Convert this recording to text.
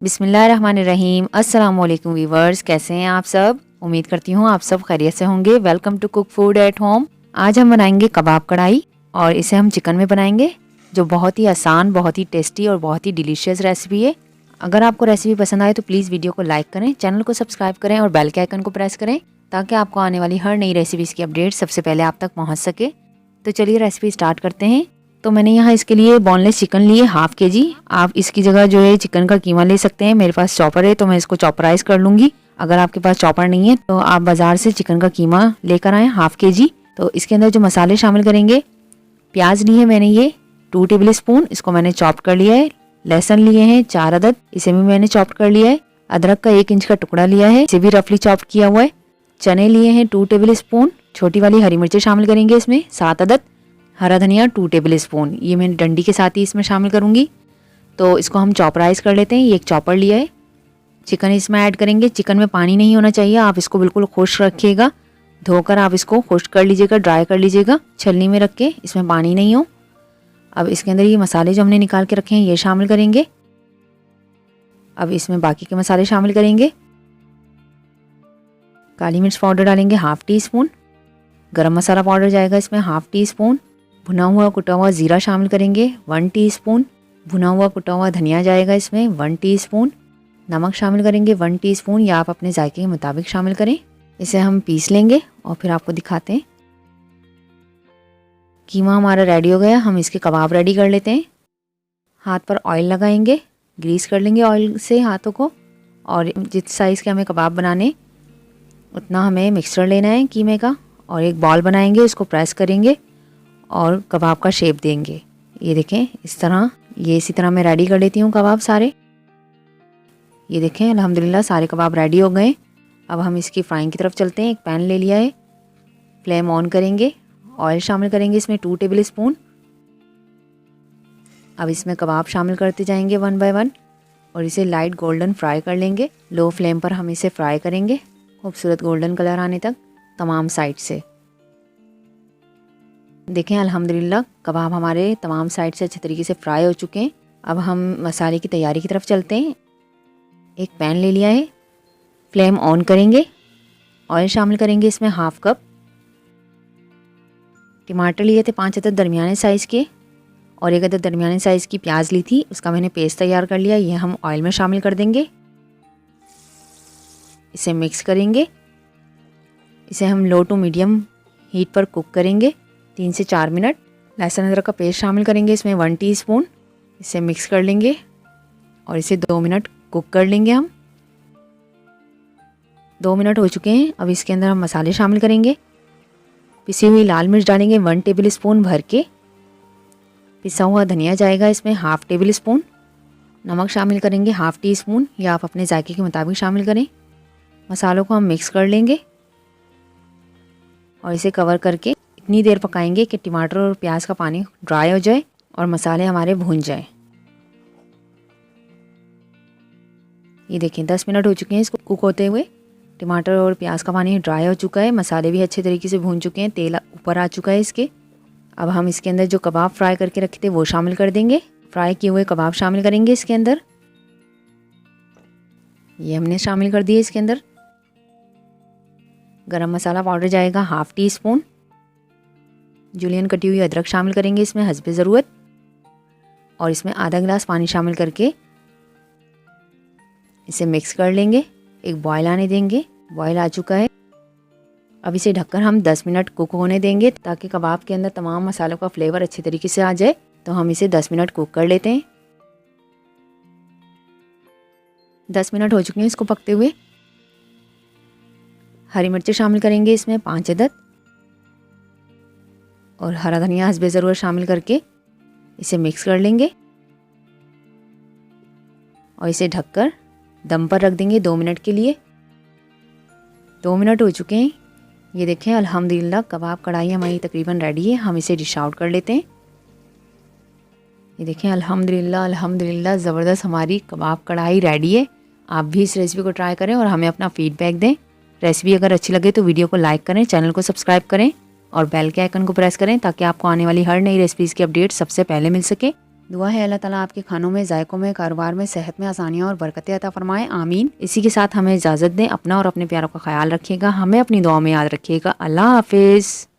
बिस्मिल्लाहिर्रहमानिर्रहीम। अस्सलाम वालेकुम व्यूवर्स, कैसे हैं आप सब? उम्मीद करती हूँ आप सब खैरियत से होंगे। Welcome to cook food at home. आज हम बनाएंगे कबाब कढ़ाई और इसे हम चिकन में बनाएंगे, जो बहुत ही आसान, बहुत ही टेस्टी और बहुत ही डिलीशियस रेसिपी है। अगर आपको रेसिपी पसंद आए तो प्लीज़ वीडियो को लाइक करें, चैनल को सब्सक्राइब करें और बेल के आइकन को प्रेस करें ताकि आपको आने वाली हर नई रेसिपीज़ की अपडेट सबसे पहले आप तक पहुँच सके। तो चलिए रेसिपी स्टार्ट करते हैं। तो मैंने यहाँ इसके लिए बोनलेस चिकन लिए हाफ़ के जी। आप इसकी जगह जो है चिकन का कीमा ले सकते हैं। मेरे पास चॉपर है तो मैं इसको चॉपराइज कर लूँगी। अगर आपके पास चॉपर नहीं है तो आप बाज़ार से चिकन का कीमा लेकर आएँ हाफ़ के जी। तो इसके अंदर जो मसाले शामिल करेंगे, प्याज लिए मैंने ये 2 टेबल स्पून, इसको मैंने चॉप कर लिया है। लहसुन लिए हैं 4 अदद, इसे भी मैंने चॉप कर लिया है। अदरक का 1 इंच का टुकड़ा लिया है, इसे भी रफली चॉप किया हुआ है। चने लिए हैं 2 टेबल स्पून। छोटी वाली हरी मिर्चें शामिल करेंगे इसमें 7 अदद। हरा धनिया 2 टेबल स्पून, ये मैं डंडी के साथ ही इसमें शामिल करूंगी। तो इसको हम चॉपराइज कर लेते हैं। ये एक चॉपर लिया है। चिकन इसमें ऐड करेंगे। चिकन में पानी नहीं होना चाहिए, आप इसको बिल्कुल खुश्क रखिएगा। धोकर आप इसको खुश्क कर लीजिएगा, ड्राई कर लीजिएगा छलनी में रख के, इसमें पानी नहीं हो। अब इसके अंदर ये मसाले जो हमने निकाल के रखे हैं ये शामिल करेंगे। अब इसमें बाकी के मसाले शामिल करेंगे। काली मिर्च पाउडर डालेंगे हाफ़ टी स्पून। गरम मसाला पाउडर जाएगा इसमें हाफ़ टी स्पून। भुना हुआ कुटा हुआ ज़ीरा शामिल करेंगे 1 टीस्पून। भुना हुआ कुटा हुआ धनिया जाएगा इसमें 1 टीस्पून। नमक शामिल करेंगे 1 टीस्पून, या आप अपने जायके के मुताबिक शामिल करें। इसे हम पीस लेंगे और फिर आपको दिखाते हैं। कीमा हमारा रेडी हो गया। हम इसके कबाब रेडी कर लेते हैं। हाथ पर ऑयल लगाएंगे, ग्रीस कर लेंगे ऑयल से हाथों को, और जिस साइज़ के हमें कबाब बनाने उतना हमें मिक्सचर लेना है कीमे का, और एक बॉल बनाएंगे, उसको प्रेस करेंगे और कबाब का शेप देंगे। ये देखें इस तरह, ये इसी तरह मैं रेडी कर लेती हूँ कबाब सारे। ये देखें अल्हम्दुलिल्लाह सारे कबाब रेडी हो गए। अब हम इसकी फ्राइंग की तरफ चलते हैं। एक पैन ले लिया है, फ्लेम ऑन करेंगे, ऑयल शामिल करेंगे इसमें 2 टेबल स्पून। अब इसमें कबाब शामिल करते जाएंगे 1 बाय 1 और इसे लाइट गोल्डन फ्राई कर लेंगे। लो फ्लेम पर हम इसे फ्राई करेंगे खूबसूरत गोल्डन कलर आने तक तमाम साइड से। देखें अल्हम्दुलिल्लाह कबाब हमारे तमाम साइड से अच्छे तरीके से फ्राई हो चुके हैं। अब हम मसाले की तैयारी की तरफ चलते हैं। एक पैन ले लिया है, फ्लेम ऑन करेंगे, ऑयल शामिल करेंगे इसमें हाफ़ कप। टमाटर लिए थे 5 अदद दरमियाने साइज़ के, और 1 अदद दरमियाने साइज़ की प्याज ली थी, उसका मैंने पेस्ट तैयार कर लिया। ये हम ऑयल में शामिल कर देंगे। इसे मिक्स करेंगे। इसे हम लो टू मीडियम हीट पर कुक करेंगे 3 से 4 मिनट। लहसुन अदरक का पेस्ट शामिल करेंगे इसमें 1 टीस्पून। इसे मिक्स कर लेंगे और इसे 2 मिनट कुक कर लेंगे हम। 2 मिनट हो चुके हैं। अब इसके अंदर हम मसाले शामिल करेंगे। पिसी हुई लाल मिर्च डालेंगे 1 टेबल स्पून भर के। पिसा हुआ धनिया जाएगा इसमें हाफ़ टेबल स्पून। नमक शामिल करेंगे हाफ़ टी स्पून, या आप अपने जायके के मुताबिक शामिल करें। मसालों को हम मिक्स कर लेंगे और इसे कवर करके इतनी देर पकाएंगे कि टमाटर और प्याज का पानी ड्राई हो जाए और मसाले हमारे भून जाएं। ये देखें 10 मिनट हो चुके हैं इसको कुक होते हुए। टमाटर और प्याज का पानी ड्राई हो चुका है, मसाले भी अच्छे तरीके से भून चुके हैं, तेल ऊपर आ चुका है इसके। अब हम इसके अंदर जो कबाब फ्राई करके रखे थे वो शामिल कर देंगे। फ्राई किए हुए कबाब शामिल करेंगे इसके अंदर। ये हमने शामिल कर दिए इसके अंदर। गरम मसाला पाउडर जाएगा हाफ़ टी स्पून। जूलियन कटी हुई अदरक शामिल करेंगे इसमें हस्बे ज़रूरत, और इसमें आधा गिलास पानी शामिल करके इसे मिक्स कर लेंगे। एक बॉयल आने देंगे। बॉयल आ चुका है। अब इसे ढककर हम 10 मिनट कुक होने देंगे ताकि कबाब के अंदर तमाम मसालों का फ्लेवर अच्छे तरीके से आ जाए। तो हम इसे 10 मिनट कुक कर लेते हैं। 10 मिनट हो चुके हैं इसको पकते हुए। हरी मिर्चें शामिल करेंगे इसमें 5 अदद, और हरा धनिया हस्बे ज़रूरत शामिल करके इसे मिक्स कर लेंगे और इसे ढककर दम पर रख देंगे 2 मिनट के लिए। 2 मिनट हो चुके हैं। ये देखें अल्हम्दुलिल्लाह कबाब कढ़ाई हमारी तकरीबन रेडी है। हम इसे डिश आउट कर लेते हैं। ये देखें अल्हम्दुलिल्लाह ज़बरदस्त हमारी कबाब कढ़ाई रेडी है। आप भी इस रेसिपी को ट्राई करें और हमें अपना फीडबैक दें। रेसिपी अगर अच्छी लगे तो वीडियो को लाइक करें, चैनल को सब्सक्राइब करें और बेल के आइकन को प्रेस करें ताकि आपको आने वाली हर नई रेसिपीज़ की अपडेट सबसे पहले मिल सके। दुआ है अल्लाह ताला आपके खानों में, जायकों में, कारोबार में, सेहत में आसानियाँ और बरकतें अता फरमाएं, आमीन। इसी के साथ हमें इजाज़त दें। अपना और अपने प्यारों का ख्याल रखिएगा, हमें अपनी दुआ में याद रखिएगा। अल्लाह हाफिज़।